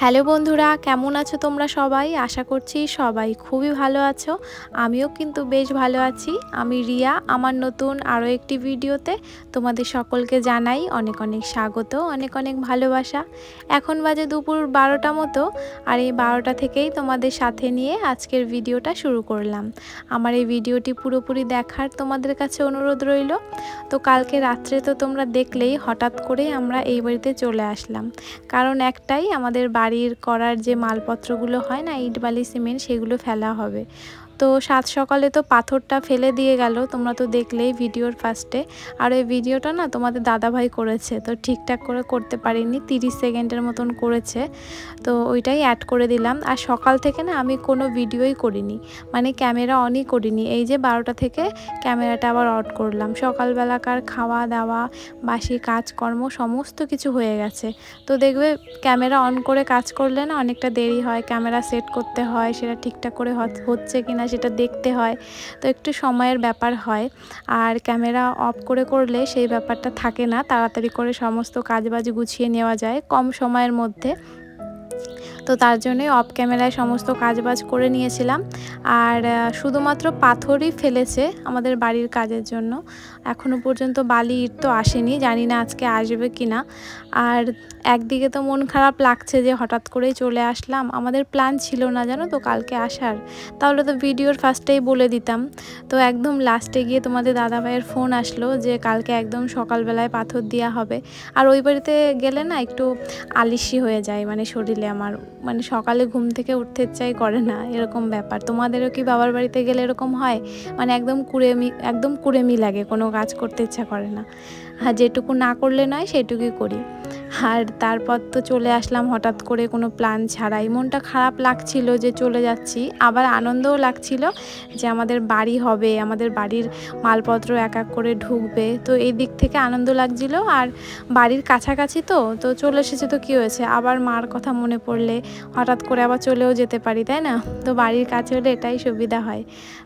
Hello বন্ধুরা, কেমন আছো তোমরা সবাই? আশা করছি সবাই খুবই ভালো আছো। আমিও কিন্তু বেশ ভালো আছি। আমি রিয়া। আমার নতুন আরও একটি ভিডিওতে তোমাদের সকলকে জানাই অনেক অনেক স্বাগত, অনেক অনেক ভালোবাসা। এখন বাজে দুপুর 12টা মতো, আর এই 12টা থেকেই তোমাদের সাথে নিয়ে আজকের ভিডিওটা শুরু করলাম। আমার এই ভিডিওটি পুরোপুরি দেখার তোমাদের কাছে অনুরোধ রইল। তো কালকে রাত্রে তো তোমরা দেখলেই হঠাৎ করে আমরা এই বাড়িতে চলে আসলাম। কারণ একটাই, আমাদের বাড়ির করার যে মালপত্রগুলো হয় না, ইট বালি সিমেন্ট, সেগুলো ফেলা হবে। তো সাত সকালে তো পাথরটা ফেলে দিয়ে গেল, তোমরা তো দেখলেই ভিডিওর ফার্স্টে। আর এই ভিডিওটা না তোমাদের দাদাভাই করেছে, তো ঠিকঠাক করে করতে পারিনি, 30 সেকেন্ডের মতন করেছে, তো ওইটাই অ্যাড করে দিলাম। আর সকাল থেকে না আমি কোনো ভিডিওই করিনি, মানে ক্যামেরা অনই করিনি। এই যে 12টা থেকে ক্যামেরাটা আবার অন করলাম। সকালবেলাকার খাওয়া দাওয়া, বাসি কাজকর্ম সমস্ত কিছু হয়ে গেছে। তো দেখবে ক্যামেরা অন করে কাজ করলে না অনেকটা দেরি হয়, ক্যামেরা সেট করতে হয়, সেটা ঠিকঠাক করে হচ্ছে কিনা সেটা দেখতে হয়, তো একটু সময়ের ব্যাপার হয়। আর ক্যামেরা অফ করে করলে সেই ব্যাপারটা থাকে না, তাড়াতাড়ি করে সমস্ত কাজবাজ গুছিয়ে নেওয়া যায় কম সময়ের মধ্যে। তো তার জন্যই অফ ক্যামেরায় সমস্ত কাজবাজ করে নিয়েছিলাম। আর শুধুমাত্র পাথরই ফেলেছে আমাদের বাড়ির কাজের জন্য, এখনও পর্যন্ত বালি ইট তো আসেনি, জানি না আজকে আসবে কি না। আর একদিকে তো মন খারাপ লাগছে যে হঠাৎ করেই চলে আসলাম, আমাদের প্ল্যান ছিল না জানো তো কালকে আসার, তাহলে তো ভিডিওর ফার্স্টেই বলে দিতাম। তো একদম লাস্টে গিয়ে তোমাদের দাদাভাইয়ের ফোন আসলো যে কালকে একদম সকালবেলায় পাথর দেওয়া হবে। আর ওই বাড়িতে গেলে না একটু আলিশি হয়ে যায়, মানে শরীরে আমার, মানে সকালে ঘুম থেকে উঠতে ইচ্ছাই করে না, এরকম ব্যাপার। তোমাদেরও কি বাবার বাড়িতে গেলে এরকম হয়? মানে একদম কুড়েমি লাগে, কোনো কাজ করতে ইচ্ছা করে না। হ্যাঁ, যেটুকু না করলে নয় সেটুকুই করি। আর তারপর তো চলে আসলাম হঠাৎ করে, কোনো প্ল্যান ছাড়াই। মনটা খারাপ লাগছিল যে চলে যাচ্ছি, আবার আনন্দও লাগছিল যে আমাদের বাড়ি হবে, আমাদের বাড়ির মালপত্র এক এক করে ঢুকবে, তো এই দিক থেকে আনন্দ লাগছিল। আর বাড়ির কাছাকাছি তো চলে এসেছে, তো কী হয়েছে, আবার মার কথা মনে পড়লে হঠাৎ করে আবার চলেও যেতে পারি, তাই না? তো বাড়ির কাছে হলে এটাই সুবিধা হয়।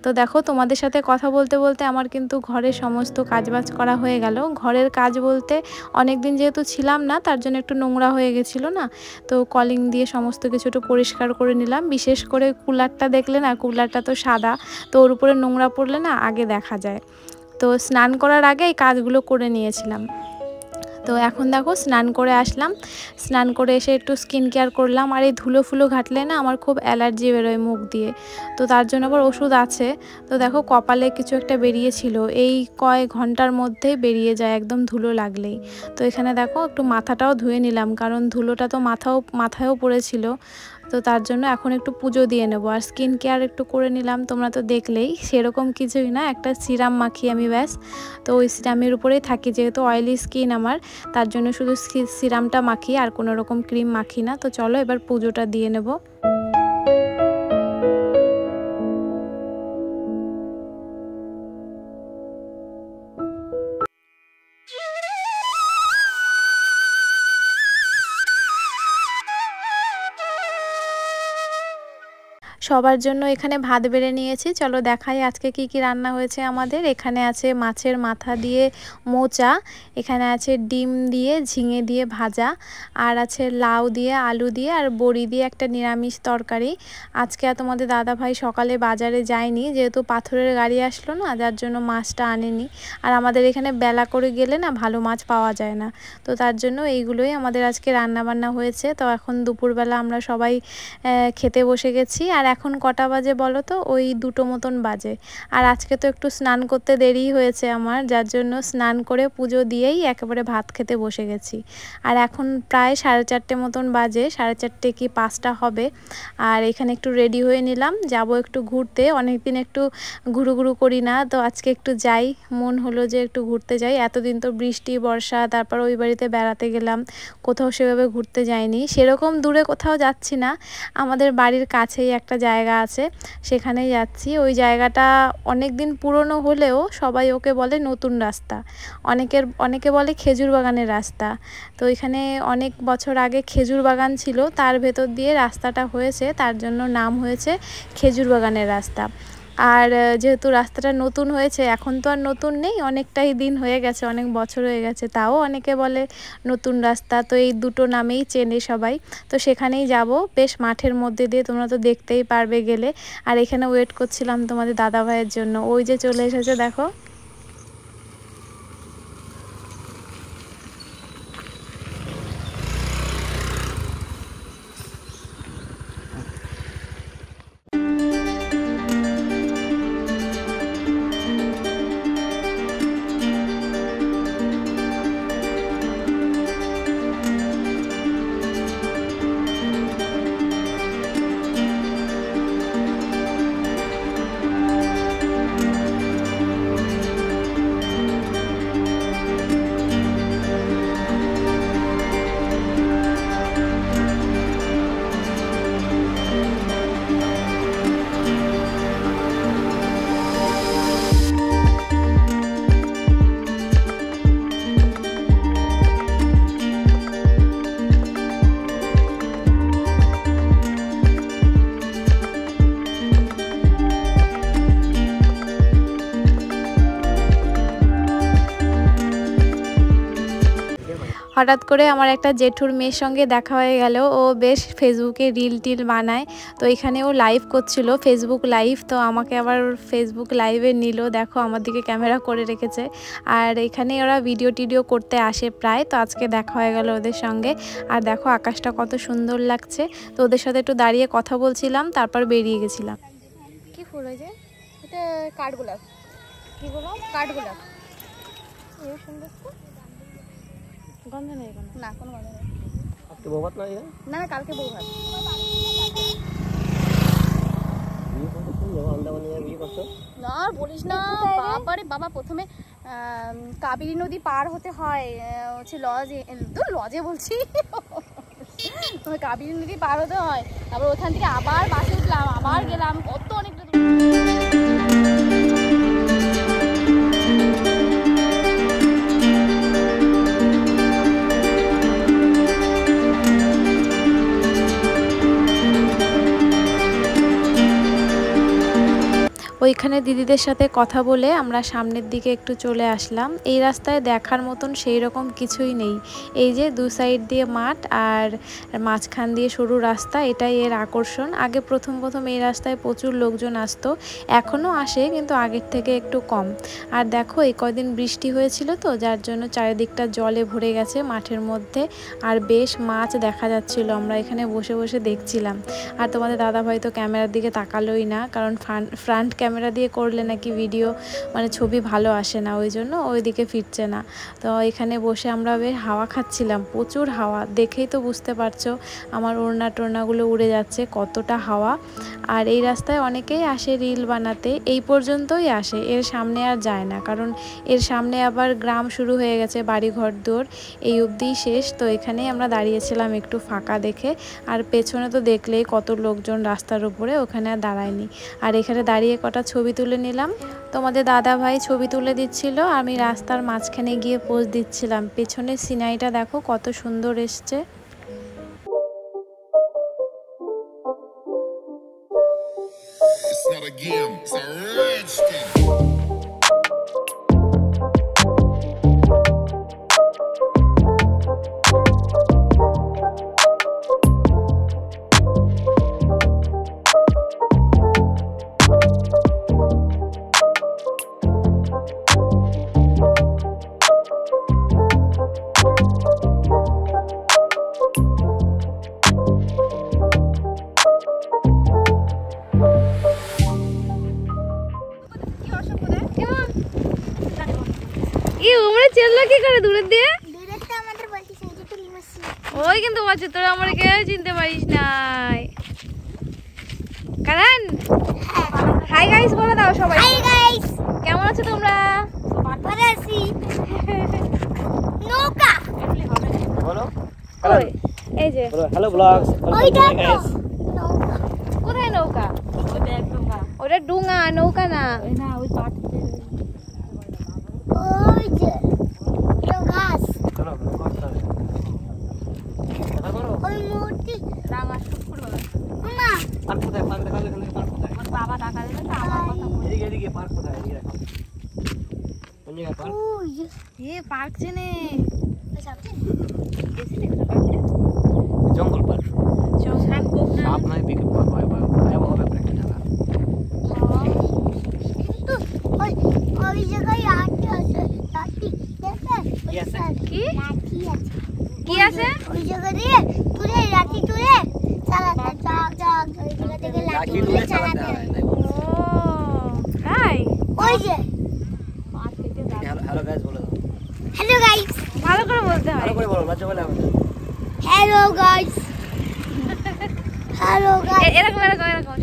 তো দেখো, তোমাদের সাথে কথা বলতে বলতে আমার কিন্তু ঘরের সমস্ত কাজবাজ করা হয়ে গেল। ঘরের কাজ বলতে অনেক দিন যেহেতু ছিলাম না, তার জন্য একটু নোংরা হয়ে গেছিলো না, তো কলিং দিয়ে সমস্ত কিছু একটু পরিষ্কার করে নিলাম। বিশেষ করে কুলারটা দেখলে না, কুলারটা তো সাদা, তো ওর উপরে নোংরা পড়লে না আগে দেখা যায়। তো স্নান করার আগে এই কাজগুলো করে নিয়েছিলাম। তো এখন দেখো স্নান করে আসলাম, স্নান করে এসে একটু স্কিন কেয়ার করলাম। আর এই ধুলো ফুলো ঘাটলে না আমার খুব অ্যালার্জি বেরোয় মুখ দিয়ে, তো তার জন্য আবার ওষুধ আছে। তো দেখো কপালে কিছু একটা বেরিয়েছিল, এই কয়েক ঘন্টার মধ্যেই বেরিয়ে যায় একদম ধুলো লাগলেই। তো এখানে দেখো একটু মাথাটাও ধুয়ে নিলাম, কারণ ধুলোটা তো মাথায়ও পড়েছিল। তো তার জন্য এখন একটু পুজো দিয়ে নেবো, আর স্কিন কেয়ার একটু করে নিলাম। তোমরা তো দেখলেই, সেরকম কিছুই না, একটা সিরাম মাখি আমি ব্যাস। তো ওই সিরামের উপরেই থাকি, যেহেতু অয়েলি স্কিন আমার, তার জন্য শুধু সিরামটা মাখি, আর কোনো রকম ক্রিম মাখি না। তো চলো এবার পুজোটা দিয়ে নেব। সবার জন্য এখানে ভাত বেড়ে নিয়েছি, চলো দেখাই আজকে কি কি রান্না হয়েছে আমাদের। এখানে আছে মাছের মাথা দিয়ে মোচা, এখানে আছে ডিম দিয়ে ঝিঙে দিয়ে ভাজা, আর আছে লাউ দিয়ে আলু দিয়ে আর বড়ি দিয়ে একটা নিরামিষ তরকারি। আজকে আর তোমাদের দাদাভাই সকালে বাজারে যায়নি, যেহেতু পাথরের গাড়ি আসলো না, যার জন্য মাছটা আনেনি। আর আমাদের এখানে বেলা করে গেলে না ভালো মাছ পাওয়া যায় না, তো তার জন্য এইগুলোই আমাদের আজকে রান্না বান্না হয়েছে। তো এখন দুপুরবেলা আমরা সবাই খেতে বসে গেছি। আর এখন কটা বাজে বলো তো? ওই 2টো মতন বাজে। আর আজকে তো একটু স্নান করতে দেরি হয়েছে আমার, যার জন্য স্নান করে পুজো দিয়েই একেবারে ভাত খেতে বসে গেছি। আর এখন প্রায় 4:30 মতন বাজে, 4:30 কি 5টা হবে। আর এখানে একটু রেডি হয়ে নিলাম, যাব একটু ঘুরতে। অনেকদিন একটু ঘুরু করি না, তো আজকে একটু যাই, মন হলো যে একটু ঘুরতে যাই। এতদিন তো বৃষ্টি বর্ষা, তারপর ওই বাড়িতে বেড়াতে গেলাম, কোথাও সেভাবে ঘুরতে যাইনি। সেরকম দূরে কোথাও যাচ্ছি না, আমাদের বাড়ির কাছেই একটা জায়গা আছে, সেখানেই যাচ্ছি। ওই জায়গাটা অনেক দিন পুরনো হলেও সবাই ওকে বলে নতুন রাস্তা, অনেকে বলে খেজুর বাগানের রাস্তা। তো এখানে অনেক বছর আগে খেজুর বাগান ছিল, তার ভেতর দিয়ে রাস্তাটা হয়েছে, তার জন্য নাম হয়েছে খেজুর বাগানের রাস্তা। আর যেহেতু রাস্তাটা নতুন হয়েছে, এখন তো আর নতুন নেই, অনেকটাই দিন হয়ে গেছে, অনেক বছর হয়ে গেছে, তাও অনেকে বলে নতুন রাস্তা। তো এই দুটো নামেই চেনে সবাই। তো সেখানেই যাব, বেশ মাঠের মধ্যে দিয়ে, তোমরা তো দেখতেই পারবে গেলে। আর এখানে ওয়েট করছিলাম তোমাদের দাদা ভাইয়ের জন্য, ওই যে চলে এসেছে দেখো। হঠাৎ করে আমার একটা জেঠুর মেয়ের সঙ্গে দেখা হয়ে গেল, ও বেশ ফেসবুকে রিল টিল বানায়। তো এখানে ও লাইভ করছিল, ফেসবুক লাইভ। তো আমাকে আবার ফেসবুক লাইভে নিল, দেখো আমার দিকে ক্যামেরা করে রেখেছে। আর এখানে ওরা ভিডিও টিডিও করতে আসে প্রায়, তো আজকে দেখা হয়ে গেল ওদের সঙ্গে। আর দেখো আকাশটা কত সুন্দর লাগছে। তো ওদের সাথে একটু দাঁড়িয়ে কথা বলছিলাম, তারপর বেরিয়ে গেছিলাম। কি ফুল হয়েছে? এটা কাঠগোলাপ। কি বলো? কাঠগোলাপ। এই সুন্দর তো। গন্ধ নেই কোনো? না, কোনো গন্ধ নেই। আজকে বৌভাত না? না, কালকে বৌভাত। না বলিস না, বাবারে বাবা, প্রথমে কাবেরী নদী পার হতে হয়, হচ্ছে লজে, লজে বলছি, কাবেরী নদী পার হতে হয়, তারপর ওখান থেকে আবার বাসে উঠলাম, আবার গেলাম, কত অনেকটা। ওইখানে দিদিদের সাথে কথা বলে আমরা সামনের দিকে একটু চলে আসলাম। এই রাস্তায় দেখার মতন সেই রকম কিছুই নেই। এই যে দু সাইড দিয়ে মাঠ আর মাঝখান দিয়ে সরু রাস্তা, এটাই এর আকর্ষণ। আগে প্রথম এই রাস্তায় প্রচুর লোকজন আসতো, এখনও আসে কিন্তু আগের থেকে একটু কম। আর দেখো এই কয়দিন বৃষ্টি হয়েছিল তো, যার জন্য চারিদিকটা জলে ভরে গেছে মাঠের মধ্যে। আর বেশ মাছ দেখা যাচ্ছিল, আমরা এখানে বসে বসে দেখছিলাম। আর তোমাদের দাদাভাই তো ক্যামেরার দিকে তাকালোই না, কারণ ফ্রন্ট ক্যামেরা দিয়ে করলে নাকি ভিডিও মানে ছবি ভালো আসে না, ওই জন্য ওইদিকে ফিরছে না। তো এখানে বসে আমরা বেশ হাওয়া খাচ্ছিলাম, প্রচুর হাওয়া, দেখেই তো বুঝতে পারছো আমার ওড়না টোড়নাগুলো উড়ে যাচ্ছে, কতটা হাওয়া। আর এই রাস্তায় অনেকেই আসে রিল বানাতে, এই পর্যন্তই আসে, এর সামনে আর যায় না, কারণ এর সামনে আবার গ্রাম শুরু হয়ে গেছে, বাড়ি ঘর দৌড়, এই অবধিই শেষ। তো এখানেই আমরা দাঁড়িয়েছিলাম একটু ফাঁকা দেখে। আর পেছনে তো দেখলেই কত লোকজন রাস্তার উপরে, ওখানে আর দাঁড়ায়নি। আর এখানে দাঁড়িয়ে কটা ছবি তুলে নিলাম। তোমাদের দাদা ভাই ছবি তুলে দিচ্ছিল, আমি রাস্তার মাঝখানে গিয়ে পোজ দিচ্ছিলাম। পেছনের সিনারিটা দেখো কত সুন্দর এসছে। It's not a game, it's a rich thing. কি করে দূরের দিয়ে? ওই কিন্তু বলছে তোরা আমার কেউ চিনতে পারিস নাই। কারণ হাই গাইস বলে দাও সবাই। হাই গাইস, কেমন আছো তোমরা? ভালো আছি। নৌকা বলো। ওই এই যে হ্যালো ব্লগস। ওইটা গাইস কোথায় নৌকা? ওটা এক ডুঙা। ওটা ডুঙা, নৌকা না। না ওই পাট। ওই যে গাছ। চলো কথা করো। ওই মূর্তি রাঙা শুট করো না। আর কোথায় পান দেখালে পান কোথায়? বাবা টাকা দেবে তো আমার কথা এদিকে পার্ক কোথায়? এদিকে রাখো। কোন জায়গায় পার্ক? পার্ক চেনে জঙ্গল পার্ক। সাপ নাই বিকে ভয় ভয়াবহ ব্যাপার একটা জায়গা। ওই জায়গায় লাঠি আছে, লাঠি কি আছে? কি লাঠি আছে কি আছে? ওই জায়গা দিয়ে তুলে লাঠি তুলে চালাতে চাক চাক ওই জায়গা থেকে লাঠি লাঠি তুলে তুলে চালাতে চালাতে হয়, হয়। তাই বলছি। তাই ওই যে হ্যালো গাইস বলে দাও। হ্যালো গাইস, ভালো করে বলতে হয়। ভালো করে বলো, বাচ্চা বলে হবে না। হ্যালো গাইস, হ্যালো গাইস, এরকম এরকম এরকম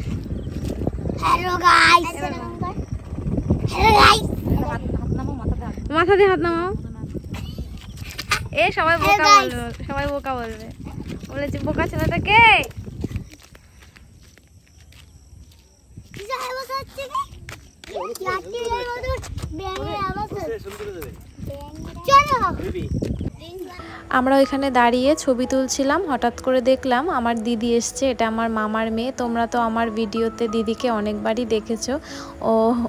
হ্যালো গাইস, হ্যালো গাইস, মাথা দিয়ে হাত নামাও। সবাই Hey বোকা guys. বলবে, সবাই বোকা বলবে। বলেছি বোকা ছেলেটা কে? কি আওয়াজ হচ্ছে রে? লাঠির মতো ব্যাঙের আওয়াজ হচ্ছে। শুরু করে দেবে। চলো বেবি আমরা ওইখানে দাঁড়িয়ে ছবি তুলছিলাম, হঠাৎ করে দেখলাম আমার দিদি এসছে। এটা আমার মামার মেয়ে। তোমরা তো আমার ভিডিওতে দিদিকে অনেকবারই দেখেছো।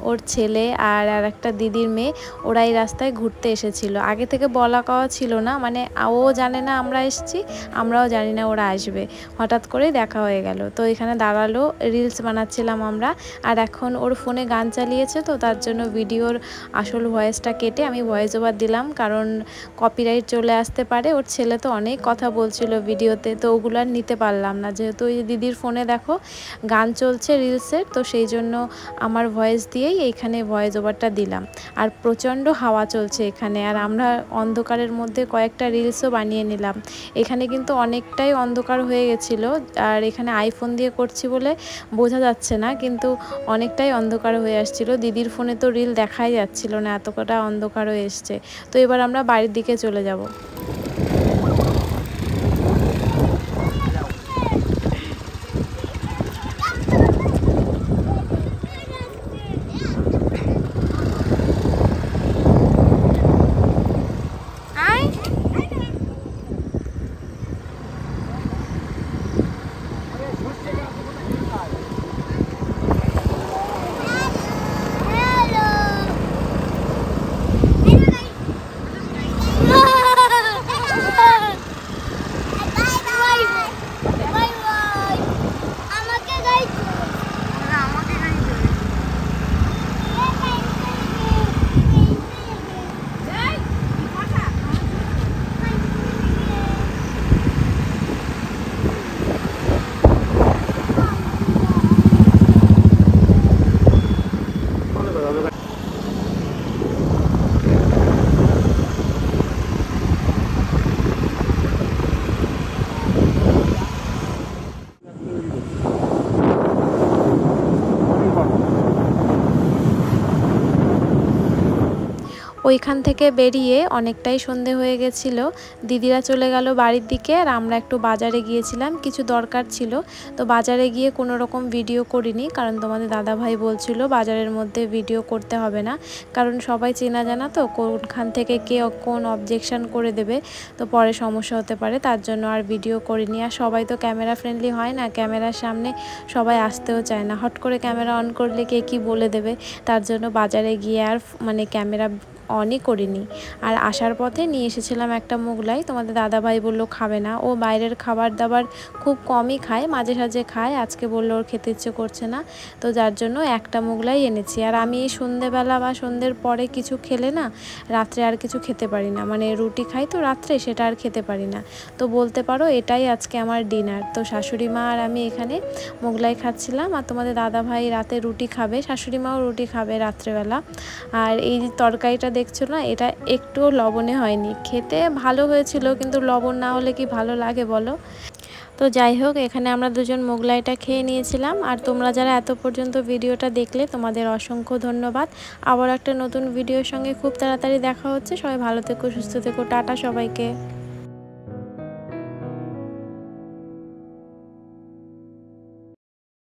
ওর ছেলে আর একটা দিদির মেয়ে, ওরা এই রাস্তায় ঘুরতে এসেছিল। আগে থেকে বলা কওয়া ছিল না, মানে ও জানে না আমরা এসেছি, আমরাও জানি না ওরা আসবে। হঠাৎ করেই দেখা হয়ে গেল। তো এখানে দাঁড়ালো, রিলস বানাচ্ছিলাম আমরা। আর এখন ওর ফোনে গান চালিয়েছে, তো তার জন্য ভিডিওর আসল ভয়েসটা কেটে আমি ভয়েস ওভার দিলাম, কারণ কপিরাইট চলে আসতে পারে। ওর ছেলে তো অনেক কথা বলছিল ভিডিওতে, তো ওগুলো আর নিতে পারলাম না, যেহেতু ওই দিদির ফোনে দেখো গান চলছে রিলসের, তো সেই জন্য আমার ভয়েস দিয়েই এইখানে ভয়েস ওভারটা দিলাম। আর প্রচণ্ড হাওয়া চলছে এখানে, আর আমরা অন্ধকারের মধ্যে কয়েকটা রিলসও বানিয়ে নিলাম। এখানে কিন্তু অনেকটাই অন্ধকার হয়ে গেছিলো, আর এখানে আইফোন দিয়ে করছি বলে বোঝা যাচ্ছে না, কিন্তু অনেকটাই অন্ধকার হয়ে আসছিল। দিদির ফোনে তো রিল দেখাই যাচ্ছিল না, এতটা অন্ধকার হয়ে এসছে। তো এবার আমরা বাড়ির দিকে চলে যাব। ওইখান থেকে বেরিয়ে অনেকটাই সন্ধে হয়ে গেছিল। দিদিরা চলে গেল বাড়ির দিকে, আর আমরা একটু বাজারে গিয়েছিলাম, কিছু দরকার ছিল। তো বাজারে গিয়ে কোনো রকম ভিডিও করিনি, কারণ তোমাদের দাদাভাই বলছিল বাজারের মধ্যে ভিডিও করতে হবে না, কারণ সবাই চেনা জানা, তো কোনখান থেকে কে কোন অবজেকশন করে দেবে, তো পরে সমস্যা হতে পারে, তার জন্য আর ভিডিও করিনি। আর সবাই তো ক্যামেরা ফ্রেন্ডলি হয় না, ক্যামেরার সামনে সবাই আসতেও চায় না, হট করে ক্যামেরা অন করলে কে কী বলে দেবে, তার জন্য বাজারে গিয়ে আর মানে ক্যামেরা অনই করিনি। আর আসার পথে নিয়ে এসেছিলাম একটা মোগলাই, তোমাদের দাদাভাই বললো খাবে না, ও বাইরের খাবার দাবার খুব কমই খায়, মাঝে সাঝে খায়, আজকে বললো ওর খেতে ইচ্ছে করছে না, তো যার জন্য একটা মোগলাই এনেছি। আর আমি এই সন্ধেবেলা বা সন্ধ্যের পরে কিছু খেলে না রাত্রে আর কিছু খেতে পারি না, মানে রুটি খাই তো রাত্রে, সেটা আর খেতে পারি না, তো বলতে পারো এটাই আজকে আমার ডিনার। তো শাশুড়ি মা আর আমি এখানে মোগলাই খাচ্ছিলাম, আর তোমাদের দাদাভাই রাতে রুটি খাবে, শাশুড়ি মাও রুটি খাবে রাত্রেবেলা। আর এই তরকারিটা দেখছো না, এটা একটুও লবণে হয়নি, খেতে ভালো হয়েছিল, কিন্তু লবণ না হলে কি ভালো লাগে বলো। তো যাই হোক, এখানে আমরা দুজন মোগলাইটা খেয়ে নিয়েছিলাম। আর তোমরা যারা এত পর্যন্ত ভিডিওটা দেখলে তোমাদের অসংখ্য ধন্যবাদ। আবার একটা নতুন ভিডিওর সঙ্গে খুব তাড়াতাড়ি দেখা হচ্ছে। সবাই ভালো থেকো, সুস্থ থেকো, টাটা সবাইকে।